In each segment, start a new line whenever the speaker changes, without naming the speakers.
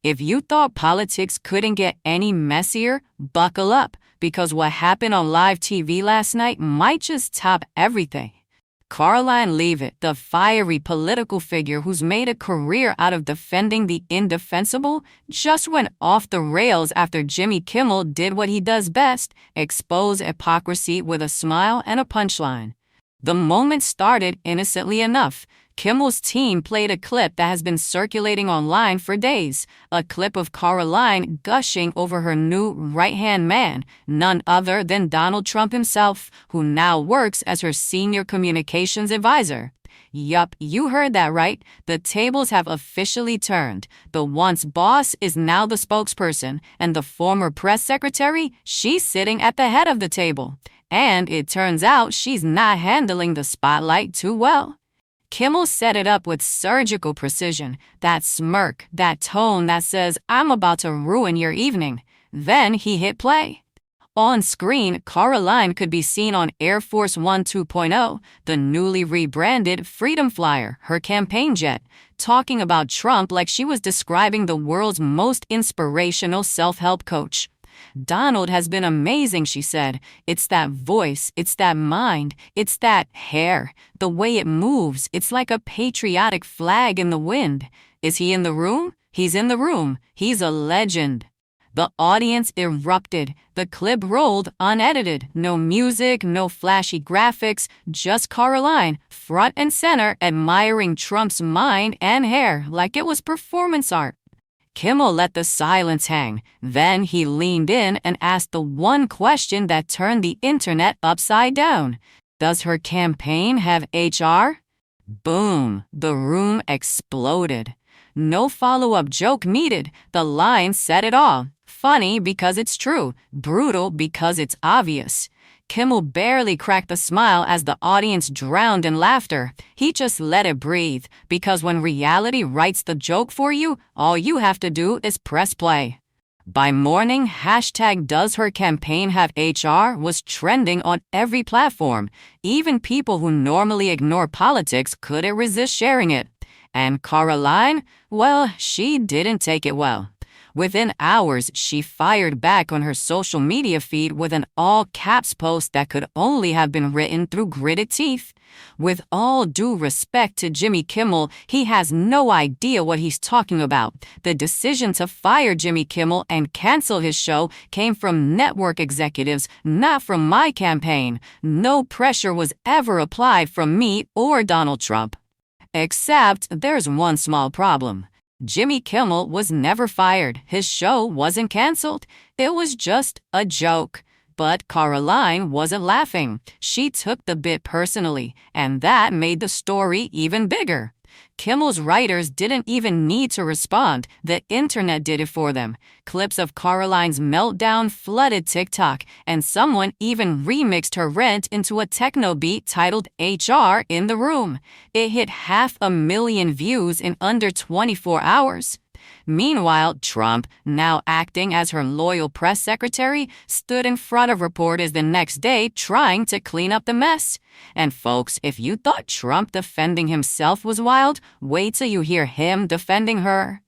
If you thought politics couldn't get any messier, buckle up, because what happened on live TV last night might just top everything. Karoline Leavitt, the fiery political figure who's made a career out of defending the indefensible, just went off the rails after Jimmy Kimmel did what he does best: expose hypocrisy with a smile and a punchline. The moment started innocently enough. Kimmel's team played a clip that has been circulating online for days, a clip of Karoline gushing over her new right-hand man, none other than Donald Trump himself, who now works as her senior communications advisor. Yup, you heard that right. The tables have officially turned. The once boss is now the spokesperson, and the former press secretary, she's sitting at the head of the table. And it turns out she's not handling the spotlight too well. Kimmel set it up with surgical precision, that smirk, that tone that says, "I'm about to ruin your evening." Then he hit play. On screen, Karoline could be seen on Air Force One 2.0, the newly rebranded Freedom Flyer, her campaign jet, talking about Trump like she was describing the world's most inspirational self-help coach. "Donald has been amazing," she said. "It's that voice, it's that mind, it's that hair. The way it moves, it's like a patriotic flag in the wind. Is he in the room? He's in the room. He's a legend." The audience erupted. The clip rolled unedited. No music, no flashy graphics, just Karoline, front and center, admiring Trump's mind and hair like it was performance art. Kimmel let the silence hang. Then he leaned in and asked the one question that turned the internet upside down. Does her campaign have HR? Boom! The room exploded. No follow-up joke needed. The line said it all. Funny because it's true. Brutal because it's obvious. Kimmel barely cracked a smile as the audience drowned in laughter. He just let it breathe, because when reality writes the joke for you, all you have to do is press play. By morning, #Does her campaign have HR was trending on every platform. Even people who normally ignore politics couldn't resist sharing it. And Karoline? Well, she didn't take it well. Within hours, she fired back on her social media feed with an all-caps post that could only have been written through gritted teeth. With all due respect to Jimmy Kimmel, he has no idea what he's talking about. The decision to fire Jimmy Kimmel and cancel his show came from network executives, not from my campaign. No pressure was ever applied from me or Donald Trump. Except there's one small problem. Jimmy Kimmel was never fired. His show wasn't canceled. It was just a joke. But Karoline wasn't laughing. She took the bit personally, and that made the story even bigger. Kimmel's writers didn't even need to respond. The internet did it for them. Clips of Karoline's meltdown flooded TikTok, and someone even remixed her rant into a techno beat titled HR in the Room. It hit 500,000 views in under 24 hours. Meanwhile, Trump, now acting as her loyal press secretary, stood in front of reporters the next day trying to clean up the mess. And folks, if you thought Trump defending himself was wild, wait till you hear him defending her.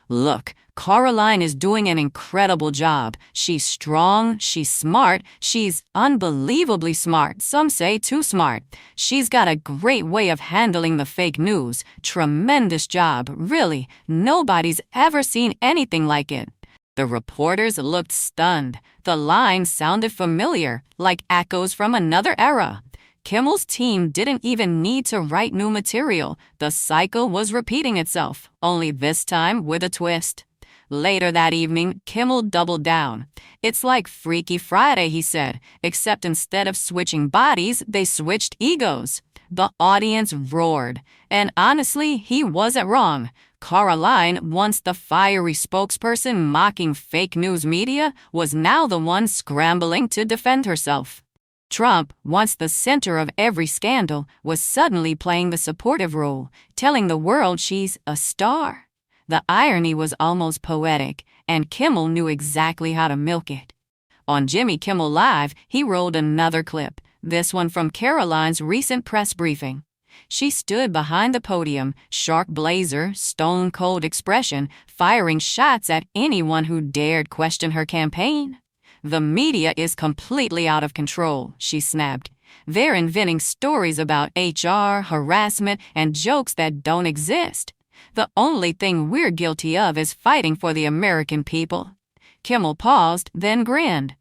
Look, Karoline is doing an incredible job. She's strong, she's smart, she's unbelievably smart, some say too smart. She's got a great way of handling the fake news. Tremendous job, really. Nobody's ever seen anything like it. The reporters looked stunned. The lines sounded familiar, like echoes from another era. Kimmel's team didn't even need to write new material. The cycle was repeating itself, only this time with a twist. Later that evening, Kimmel doubled down. "It's like Freaky Friday," he said, except instead of switching bodies, they switched egos. The audience roared. And honestly, he wasn't wrong. Karoline, once the fiery spokesperson mocking fake news media, was now the one scrambling to defend herself. Trump, once the center of every scandal, was suddenly playing the supportive role, telling the world she's a star. The irony was almost poetic, and Kimmel knew exactly how to milk it. On Jimmy Kimmel Live, he rolled another clip, this one from Karoline's recent press briefing. She stood behind the podium, sharp blazer, stone-cold expression, firing shots at anyone who dared question her campaign. "The media is completely out of control," she snapped. "They're inventing stories about HR, harassment, and jokes that don't exist. The only thing we're guilty of is fighting for the American people." Kimmel paused, then grinned.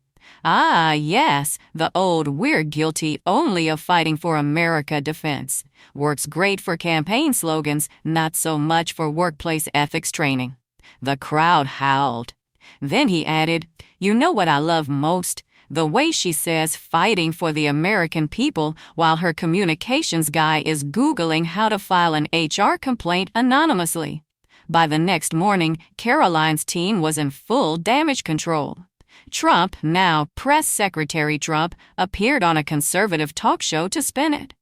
"Ah, yes, the old 'we're guilty only of fighting for America' defense. Works great for campaign slogans, not so much for workplace ethics training." The crowd howled. Then he added, "You know what I love most? The way she says 'fighting for the American people' while her communications guy is Googling how to file an HR complaint anonymously." By the next morning, Karoline's team was in full damage control. Trump, now Press Secretary Trump, appeared on a conservative talk show to spin it.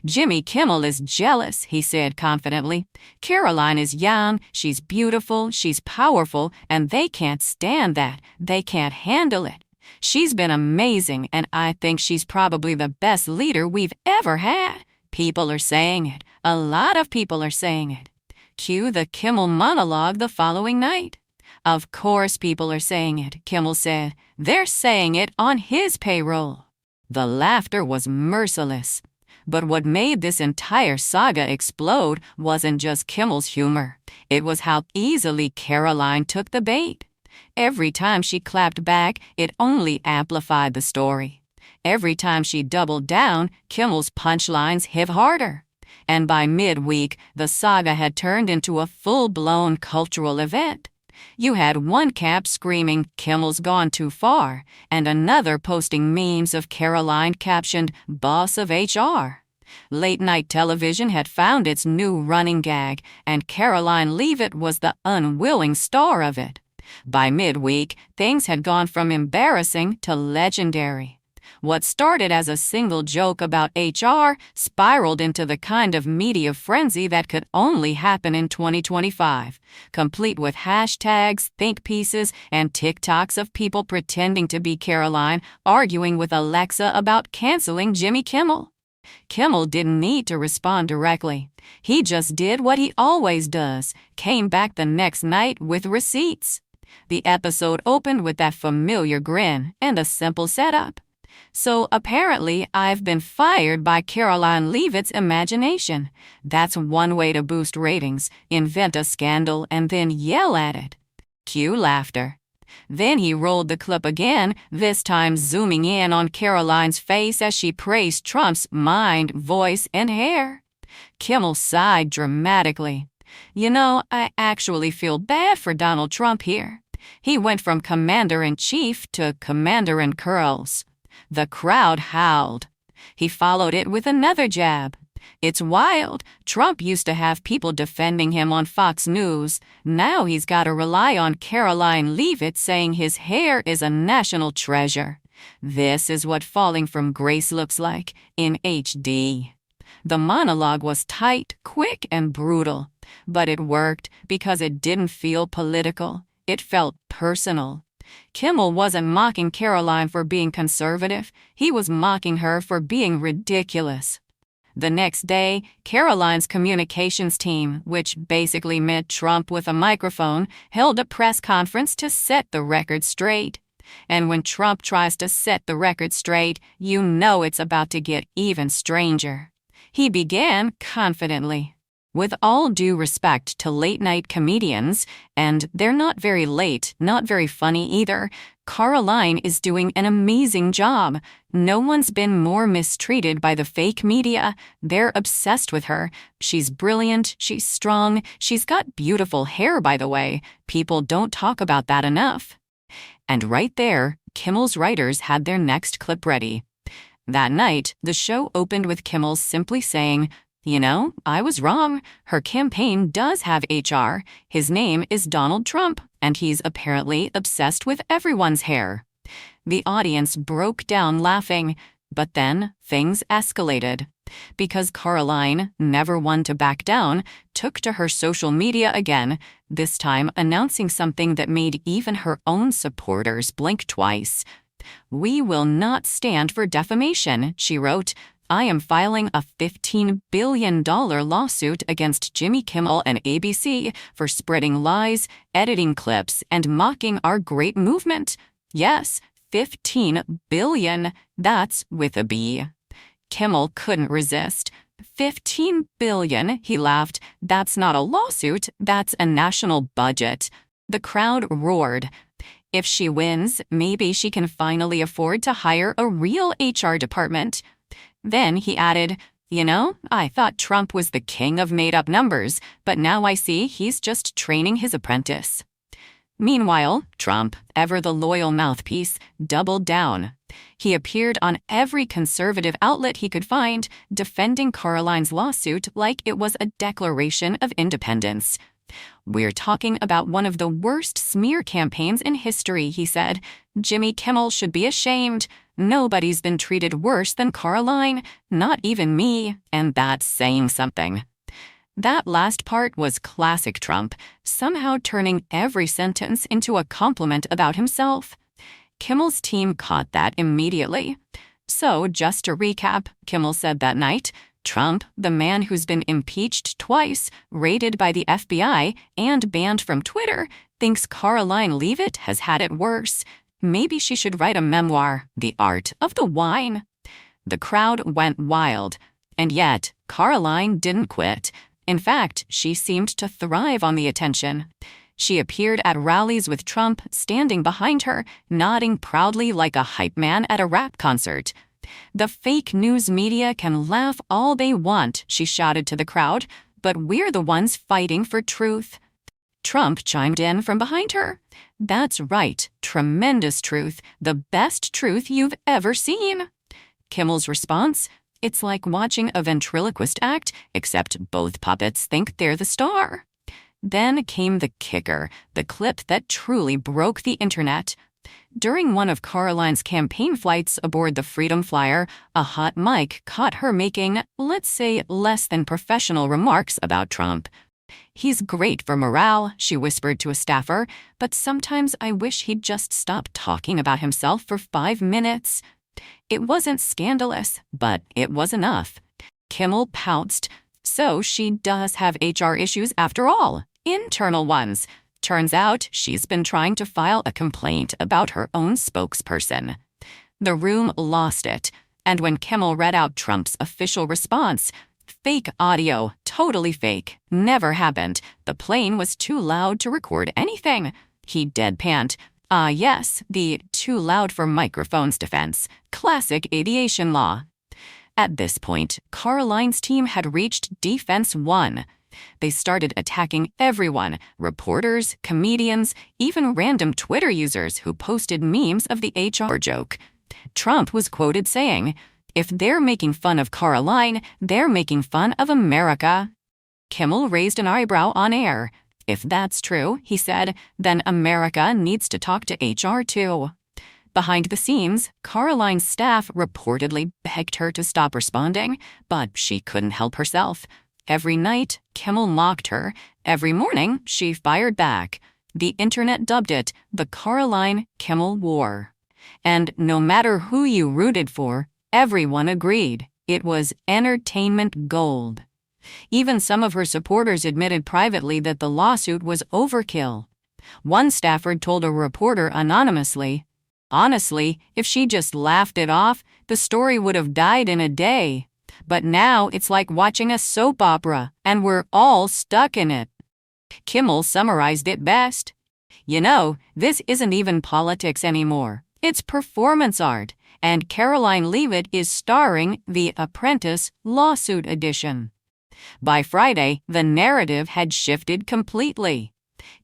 "Jimmy Kimmel is jealous," he said confidently. "Karoline is young, she's beautiful, she's powerful, and they can't stand that. They can't handle it. She's been amazing, and I think she's probably the best leader we've ever had. People are saying it. A lot of people are saying it." Cue the Kimmel monologue the following night. "Of course people are saying it," Kimmel said. "They're saying it on his payroll." The laughter was merciless. But what made this entire saga explode wasn't just Kimmel's humor. It was how easily Karoline took the bait. Every time she clapped back, it only amplified the story. Every time she doubled down, Kimmel's punchlines hit harder. And by midweek, the saga had turned into a full-blown cultural event. You had one camp screaming, "Kimmel's gone too far," and another posting memes of Karoline captioned, "Boss of HR." Late-night television had found its new running gag, and Karoline Leavitt was the unwilling star of it. By midweek, things had gone from embarrassing to legendary. What started as a single joke about HR spiraled into the kind of media frenzy that could only happen in 2025, complete with hashtags, think pieces, and TikToks of people pretending to be Karoline arguing with Alexa about canceling Jimmy Kimmel. Kimmel didn't need to respond directly. He just did what he always does, came back the next night with receipts. The episode opened with that familiar grin and a simple setup. "So apparently I've been fired by Karoline Leavitt's imagination. That's one way to boost ratings, invent a scandal and then yell at it." Cue laughter. Then he rolled the clip again, this time zooming in on Karoline's face as she praised Trump's mind, voice, and hair. Kimmel sighed dramatically. "You know, I actually feel bad for Donald Trump here. He went from commander-in-chief to commander-in-curls." The crowd howled. He followed it with another jab. "It's wild. Trump used to have people defending him on Fox News. Now he's got to rely on Karoline Leavitt saying his hair is a national treasure. This is what falling from grace looks like in HD." The monologue was tight, quick, and brutal. But it worked because it didn't feel political. It felt personal. Kimmel wasn't mocking Karoline for being conservative. He was mocking her for being ridiculous. The next day, Karoline's communications team, which basically meant Trump with a microphone, held a press conference to set the record straight. And when Trump tries to set the record straight, you know it's about to get even stranger. He began confidently. "With all due respect to late-night comedians, and they're not very late, not very funny either, Karoline is doing an amazing job. No one's been more mistreated by the fake media. They're obsessed with her. She's brilliant, she's strong, she's got beautiful hair, by the way. People don't talk about that enough." And right there, Kimmel's writers had their next clip ready. That night, the show opened with Kimmel simply saying, "You know, I was wrong. Her campaign does have HR. His name is Donald Trump, and he's apparently obsessed with everyone's hair." The audience broke down laughing, but then things escalated. Because Karoline, never one to back down, took to her social media again, this time announcing something that made even her own supporters blink twice. "We will not stand for defamation," she wrote. I am filing a $15 billion lawsuit against Jimmy Kimmel and ABC for spreading lies, editing clips, and mocking our great movement. Yes, 15 billion. That's with a B. Kimmel couldn't resist. 15 billion, he laughed. That's not a lawsuit, that's a national budget. The crowd roared. If she wins, maybe she can finally afford to hire a real HR department. Then he added, you know, I thought Trump was the king of made-up numbers, but now I see he's just training his apprentice. Meanwhile, Trump, ever the loyal mouthpiece, doubled down. He appeared on every conservative outlet he could find, defending Karoline's lawsuit like it was a declaration of independence. We're talking about one of the worst smear campaigns in history, he said. Jimmy Kimmel should be ashamed. Nobody's been treated worse than Karoline, not even me, and that's saying something. That last part was classic Trump, somehow turning every sentence into a compliment about himself. Kimmel's team caught that immediately. So, just to recap, Kimmel said that night, Trump, the man who's been impeached twice, raided by the FBI, and banned from Twitter, thinks Karoline Leavitt has had it worse. Maybe she should write a memoir, The Art of the Wine. The crowd went wild. And yet, Karoline didn't quit. In fact, she seemed to thrive on the attention. She appeared at rallies with Trump, standing behind her, nodding proudly like a hype man at a rap concert. The fake news media can laugh all they want, she shouted to the crowd, but we're the ones fighting for truth. Trump chimed in from behind her. That's right, tremendous truth, the best truth you've ever seen. Kimmel's response? It's like watching a ventriloquist act, except both puppets think they're the star. Then came the kicker, the clip that truly broke the internet. During one of Karoline's campaign flights aboard the Freedom Flyer, a hot mic caught her making, let's say, less than professional remarks about Trump. He's great for morale, she whispered to a staffer, but sometimes I wish he'd just stop talking about himself for 5 minutes. It wasn't scandalous, but it was enough. Kimmel pounced. So she does have HR issues after all, internal ones. Turns out she's been trying to file a complaint about her own spokesperson. The room lost it, and when Kimmel read out Trump's official response, fake audio, totally fake, never happened. The plane was too loud to record anything. He deadpanned. Yes, the too loud for microphones defense. Classic aviation law. At this point, Karoline's team had reached Defense 1. They started attacking everyone, reporters, comedians, even random Twitter users who posted memes of the HR joke. Trump was quoted saying, "If they're making fun of Karoline, they're making fun of America." Kimmel raised an eyebrow on air. If that's true, he said, then America needs to talk to HR too. Behind the scenes, Karoline's staff reportedly begged her to stop responding, but she couldn't help herself. Every night, Kimmel mocked her. Every morning, she fired back. The internet dubbed it the Karoline-Kimmel War. And no matter who you rooted for, everyone agreed it was entertainment gold. Even some of her supporters admitted privately that the lawsuit was overkill. One staffer told a reporter anonymously, "Honestly, if she just laughed it off, the story would have died in a day. But now it's like watching a soap opera, and we're all stuck in it." Kimmel summarized it best. You know, this isn't even politics anymore. It's performance art, and Karoline Leavitt is starring The Apprentice Lawsuit Edition. By Friday, the narrative had shifted completely.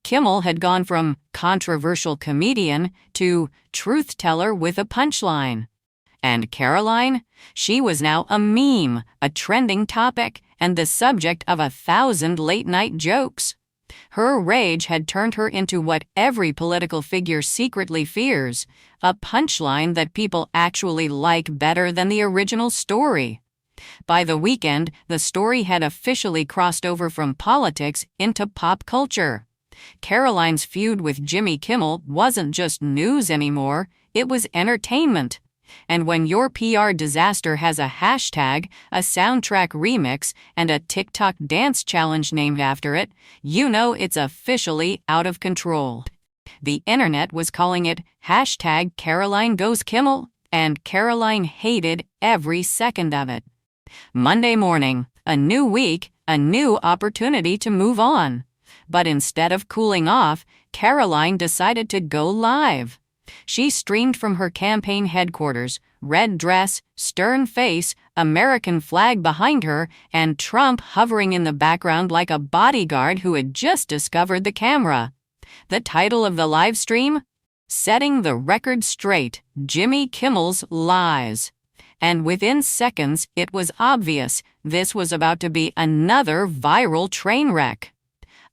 Kimmel had gone from controversial comedian to truth-teller with a punchline. And Karoline? She was now a meme, a trending topic, and the subject of 1,000 late-night jokes. Her rage had turned her into what every political figure secretly fears, a punchline that people actually like better than the original story. By the weekend, the story had officially crossed over from politics into pop culture. Karoline's feud with Jimmy Kimmel wasn't just news anymore, it was entertainment. And when your PR disaster has a hashtag, a soundtrack remix, and a TikTok dance challenge named after it, you know it's officially out of control. The internet was calling it hashtag Karoline Goes Kimmel, and Karoline hated every second of it. Monday morning, a new week, a new opportunity to move on. But instead of cooling off, Karoline decided to go live. She streamed from her campaign headquarters, red dress, stern face, American flag behind her, and Trump hovering in the background like a bodyguard who had just discovered the camera. The title of the live stream? Setting the Record Straight, Jimmy Kimmel's Lies. And within seconds, it was obvious this was about to be another viral train wreck.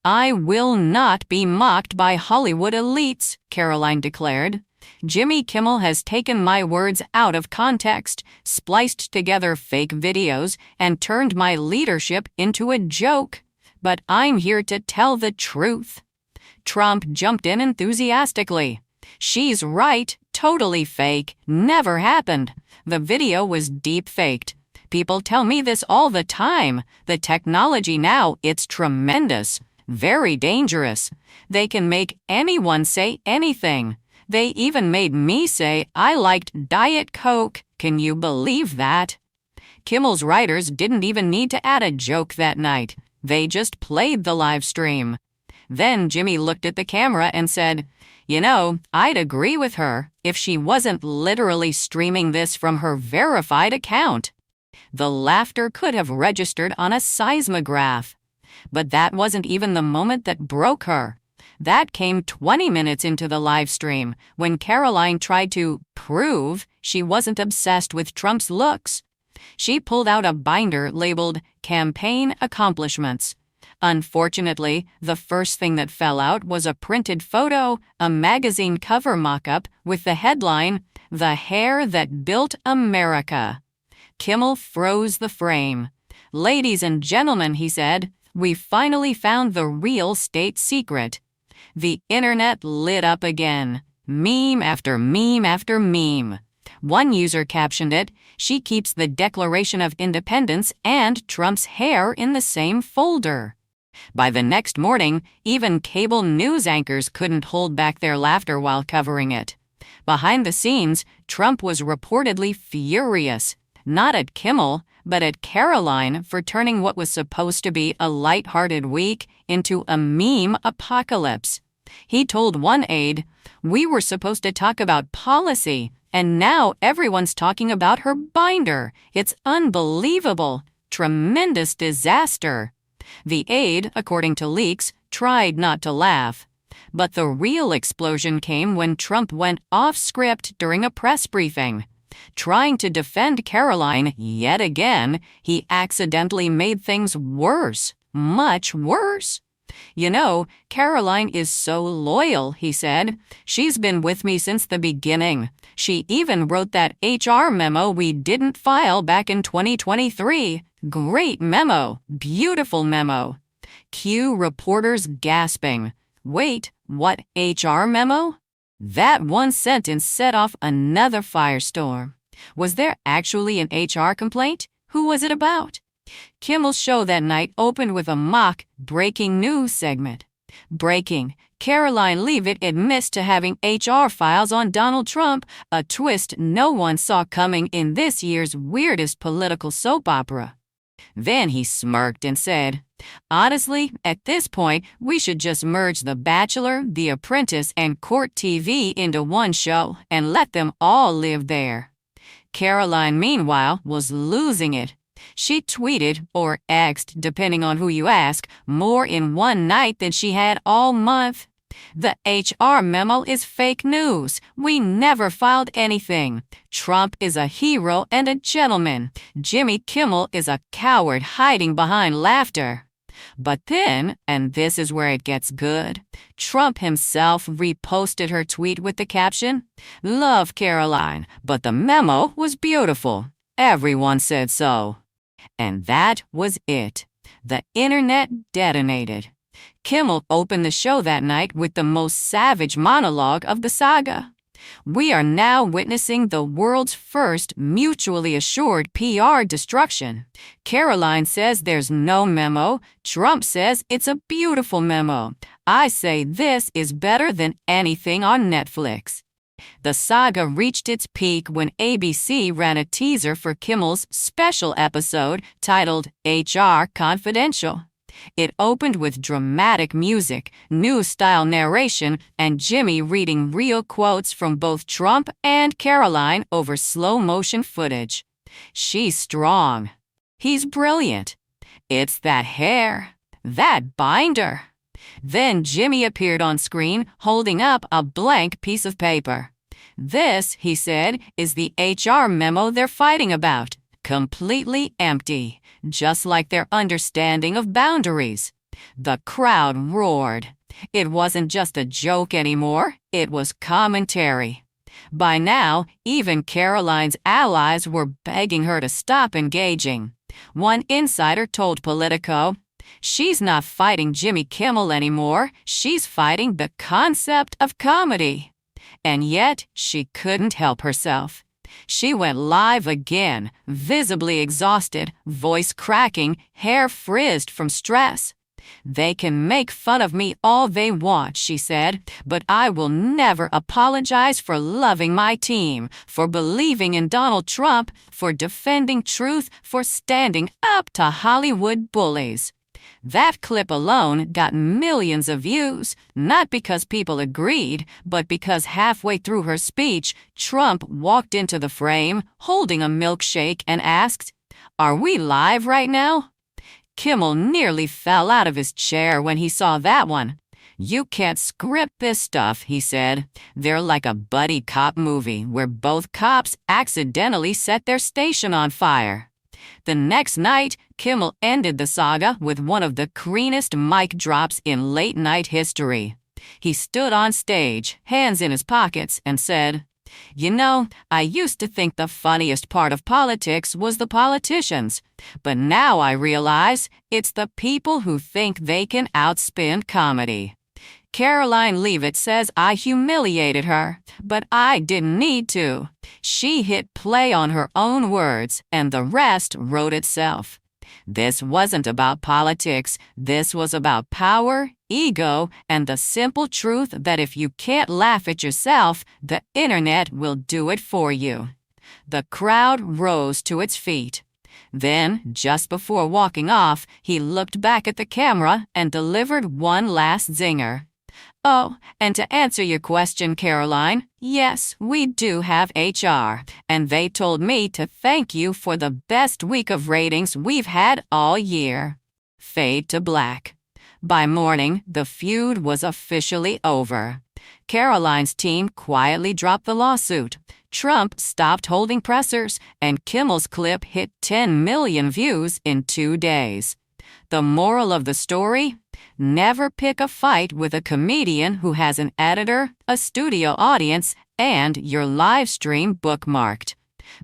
I will not be mocked by Hollywood elites, Karoline declared. Jimmy Kimmel has taken my words out of context, spliced together fake videos, and turned my leadership into a joke. But I'm here to tell the truth. Trump jumped in enthusiastically. She's right, totally fake, never happened. The video was deep-faked. People tell me this all the time. The technology now, it's tremendous. Very dangerous. They can make anyone say anything. They even made me say I liked Diet Coke. Can you believe that? Kimmel's writers didn't even need to add a joke that night. They just played the live stream. Then Jimmy looked at the camera and said, "You know, I'd agree with her if she wasn't literally streaming this from her verified account." The laughter could have registered on a seismograph. But that wasn't even the moment that broke her. That came 20 minutes into the live stream, when Karoline tried to prove she wasn't obsessed with Trump's looks. She pulled out a binder labeled Campaign Accomplishments. Unfortunately, the first thing that fell out was a printed photo, a magazine cover mock-up with the headline, "The Hair That Built America." Kimmel froze the frame. "Ladies and gentlemen," he said, "we finally found the real state secret." The internet lit up again. Meme after meme after meme. One user captioned it, "She keeps the Declaration of Independence and Trump's hair in the same folder." By the next morning, even cable news anchors couldn't hold back their laughter while covering it. Behind the scenes, Trump was reportedly furious, not at Kimmel, but at Karoline for turning what was supposed to be a lighthearted week into a meme apocalypse. He told one aide, "We were supposed to talk about policy, and now everyone's talking about her binder. It's unbelievable. Tremendous disaster." The aide, according to leaks, tried not to laugh. But the real explosion came when Trump went off script during a press briefing. Trying to defend Karoline yet again, he accidentally made things worse, much worse. "You know, Karoline is so loyal," he said. "She's been with me since the beginning. She even wrote that HR memo we didn't file back in 2023. Great memo, beautiful memo." Cue reporters gasping. Wait, what HR memo? That one sentence set off another firestorm. Was there actually an HR complaint? Who was it about? Kimmel's show that night opened with a mock breaking news segment. Breaking. Karoline Leavitt admits to having HR files on Donald Trump, a twist no one saw coming in this year's weirdest political soap opera. Then he smirked and said, "Honestly, at this point, we should just merge The Bachelor, The Apprentice, and Court TV into one show and let them all live there." Karoline, meanwhile, was losing it. She tweeted, or X'd, depending on who you ask, more in one night than she had all month. "The HR memo is fake news. We never filed anything. Trump is a hero and a gentleman. Jimmy Kimmel is a coward hiding behind laughter." But then, and this is where it gets good, Trump himself reposted her tweet with the caption, "Love Karoline, but the memo was beautiful. Everyone said so." And that was it. The internet detonated. Kimmel opened the show that night with the most savage monologue of the saga. We are now witnessing the world's first mutually assured PR destruction. Karoline says there's no memo. Trump says it's a beautiful memo. I say this is better than anything on Netflix. The saga reached its peak when ABC ran a teaser for Kimmel's special episode titled HR Confidential. It opened with dramatic music, news-style narration, and Jimmy reading real quotes from both Trump and Karoline over slow-motion footage. She's strong. He's brilliant. It's that hair. That binder. Then Jimmy appeared on screen holding up a blank piece of paper. This, he said, is the HR memo they're fighting about. Completely empty, just like their understanding of boundaries. The crowd roared. It wasn't just a joke anymore, it was commentary. By now, even Karoline's allies were begging her to stop engaging. One insider told Politico, "She's not fighting Jimmy Kimmel anymore, she's fighting the concept of comedy." And yet, she couldn't help herself. She went live again, visibly exhausted, voice cracking, hair frizzed from stress. "They can make fun of me all they want," she said, "but I will never apologize for loving my team, for believing in Donald Trump, for defending truth, for standing up to Hollywood bullies." That clip alone got millions of views, not because people agreed, but because halfway through her speech, Trump walked into the frame, holding a milkshake, and asked, "Are we live right now?" Kimmel nearly fell out of his chair when he saw that one. "You can't script this stuff," he said. "They're like a buddy cop movie where both cops accidentally set their station on fire." The next night, Kimmel ended the saga with one of the greenest mic drops in late-night history. He stood on stage, hands in his pockets, and said, "You know, I used to think the funniest part of politics was the politicians, but now I realize it's the people who think they can outspin comedy." Karoline Leavitt says I humiliated her, but I didn't need to. She hit play on her own words, and the rest wrote itself. This wasn't about politics. This was about power, ego, and the simple truth that if you can't laugh at yourself, the internet will do it for you. The crowd rose to its feet. Then, just before walking off, he looked back at the camera and delivered one last zinger. "Oh, and to answer your question, Karoline, yes, we do have HR, and they told me to thank you for the best week of ratings we've had all year." Fade to black. By morning, the feud was officially over. Karoline's team quietly dropped the lawsuit. Trump stopped holding pressers, and Kimmel's clip hit 10 million views in 2 days. The moral of the story? Never pick a fight with a comedian who has an editor, a studio audience, and your live stream bookmarked.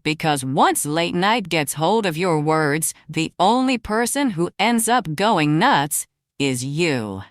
Because once late night gets hold of your words, the only person who ends up going nuts is you.